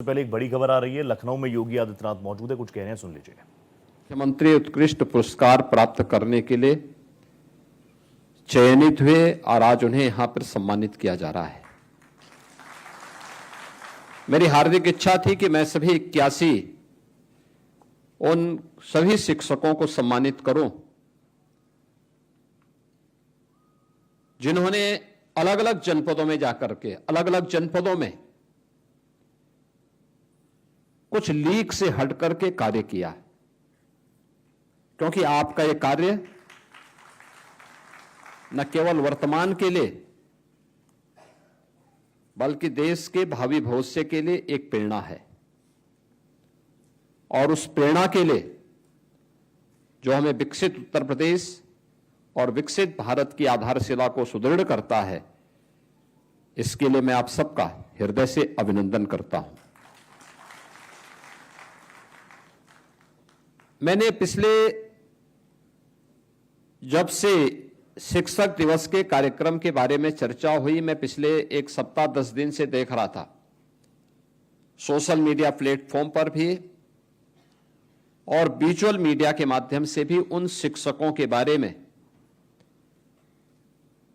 पहले एक बड़ी खबर आ रही है, लखनऊ में योगी आदित्यनाथ मौजूद है, कुछ कह रहे हैं, सुन लीजिए। मुख्यमंत्री उत्कृष्ट पुरस्कार प्राप्त करने के लिए चयनित हुए और आज उन्हें यहां पर सम्मानित किया जा रहा है। मेरी हार्दिक इच्छा थी कि मैं सभी 81 उन सभी शिक्षकों को सम्मानित करूं जिन्होंने अलग अलग जनपदों में जाकर के अलग अलग जनपदों में कुछ लीक से हट करके कार्य किया, क्योंकि आपका यह कार्य न केवल वर्तमान के लिए बल्कि देश के भावी भविष्य के लिए एक प्रेरणा है। और उस प्रेरणा के लिए जो हमें विकसित उत्तर प्रदेश और विकसित भारत की आधारशिला को सुदृढ़ करता है, इसके लिए मैं आप सबका हृदय से अभिनंदन करता हूं। मैंने पिछले जब से शिक्षक दिवस के कार्यक्रम के बारे में चर्चा हुई, मैं पिछले एक सप्ताह 10 दिन से देख रहा था, सोशल मीडिया प्लेटफॉर्म पर भी और विजुअल मीडिया के माध्यम से भी उन शिक्षकों के बारे में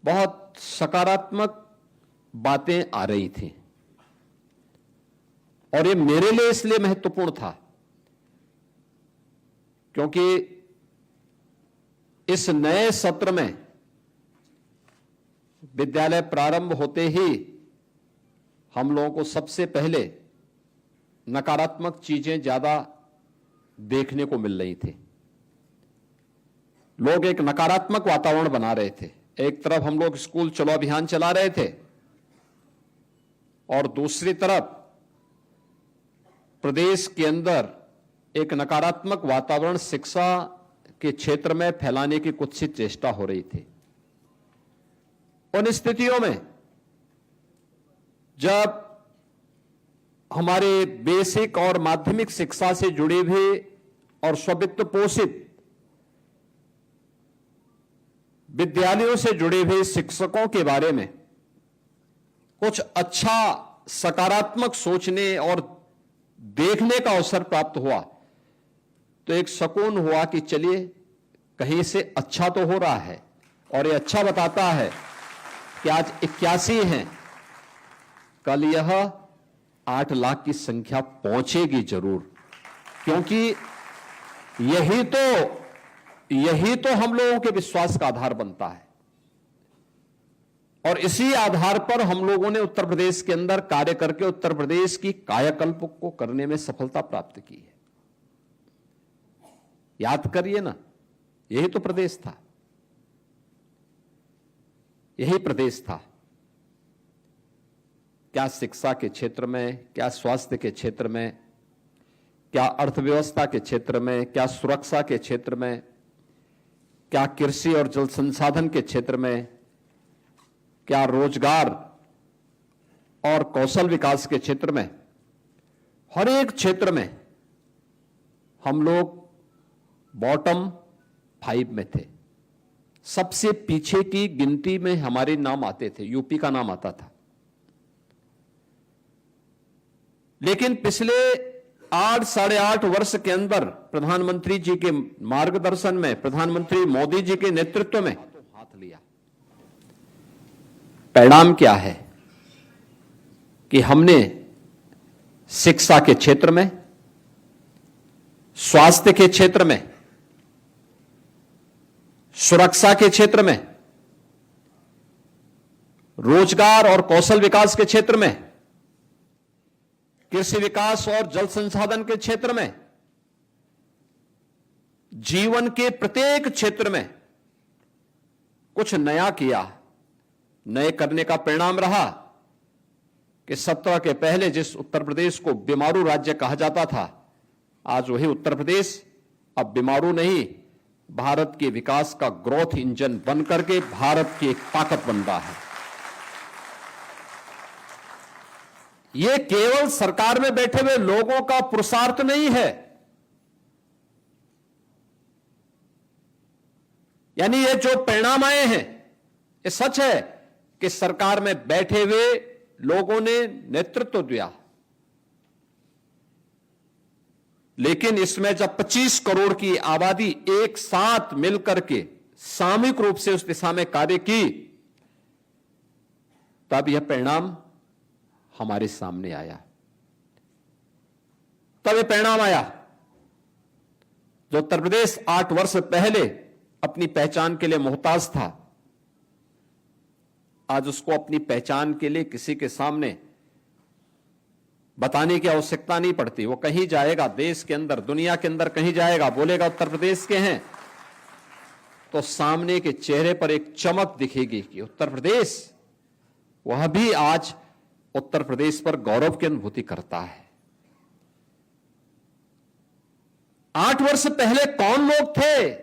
बहुत सकारात्मक बातें आ रही थी। और ये मेरे लिए इसलिए महत्वपूर्ण था क्योंकि इस नए सत्र में विद्यालय प्रारंभ होते ही हम लोगों को सबसे पहले नकारात्मक चीजें ज्यादा देखने को मिल रही थी। लोग एक नकारात्मक वातावरण बना रहे थे। एक तरफ हम लोग स्कूल चलो अभियान चला रहे थे और दूसरी तरफ प्रदेश के अंदर एक नकारात्मक वातावरण शिक्षा के क्षेत्र में फैलाने की कुत्सित चेष्टा हो रही थी। उन स्थितियों में जब हमारे बेसिक और माध्यमिक शिक्षा से जुड़े हुए और स्ववित्त पोषित विद्यालयों से जुड़े हुए शिक्षकों के बारे में कुछ अच्छा सकारात्मक सोचने और देखने का अवसर प्राप्त हुआ, तो एक सुकून हुआ कि चलिए कहीं से अच्छा तो हो रहा है। और ये अच्छा बताता है कि आज 81 हैं, कल यह 8 लाख की संख्या पहुंचेगी जरूर, क्योंकि यही तो हम लोगों के विश्वास का आधार बनता है। और इसी आधार पर हम लोगों ने उत्तर प्रदेश के अंदर कार्य करके उत्तर प्रदेश की कायाकल्प को करने में सफलता प्राप्त की है। याद करिए ना, यही तो प्रदेश था, यही प्रदेश था। क्या शिक्षा के क्षेत्र में, क्या स्वास्थ्य के क्षेत्र में, क्या अर्थव्यवस्था के क्षेत्र में, क्या सुरक्षा के क्षेत्र में, क्या कृषि और जल संसाधन के क्षेत्र में, क्या रोजगार और कौशल विकास के क्षेत्र में, हर एक क्षेत्र में हम लोग बॉटम 5 में थे। सबसे पीछे की गिनती में हमारे नाम आते थे, यूपी का नाम आता था। लेकिन पिछले 8 साढ़े 8 वर्ष के अंदर प्रधानमंत्री जी के मार्गदर्शन में, प्रधानमंत्री मोदी जी के नेतृत्व में हाथ लिया। परिणाम क्या है कि हमने शिक्षा के क्षेत्र में, स्वास्थ्य के क्षेत्र में, सुरक्षा के क्षेत्र में, रोजगार और कौशल विकास के क्षेत्र में, कृषि विकास और जल संसाधन के क्षेत्र में, जीवन के प्रत्येक क्षेत्र में कुछ नया किया। नए करने का परिणाम रहा कि 17 के पहले जिस उत्तर प्रदेश को बीमारू राज्य कहा जाता था, आज वही उत्तर प्रदेश अब बीमारू नहीं, भारत के विकास का ग्रोथ इंजन बनकर के भारत की एक ताकत बन रहा है। यह केवल सरकार में बैठे हुए लोगों का पुरुषार्थ नहीं है, यानी ये जो परिणाम आए हैं, ये सच है कि सरकार में बैठे हुए लोगों ने नेतृत्व दिया, लेकिन इसमें जब 25 करोड़ की आबादी एक साथ मिलकर के सामूहिक रूप से उस दिशा में कार्य की, तब यह परिणाम हमारे सामने आया। तब यह परिणाम आया जो उत्तर प्रदेश 8 वर्ष पहले अपनी पहचान के लिए मोहताज था, आज उसको अपनी पहचान के लिए किसी के सामने बताने की आवश्यकता नहीं पड़ती। वो कहीं जाएगा, देश के अंदर, दुनिया के अंदर कहीं जाएगा, बोलेगा उत्तर प्रदेश के हैं, तो सामने के चेहरे पर एक चमक दिखेगी कि उत्तर प्रदेश, वह भी आज उत्तर प्रदेश पर गौरव की अनुभूति करता है। 8 वर्ष पहले कौन लोग थे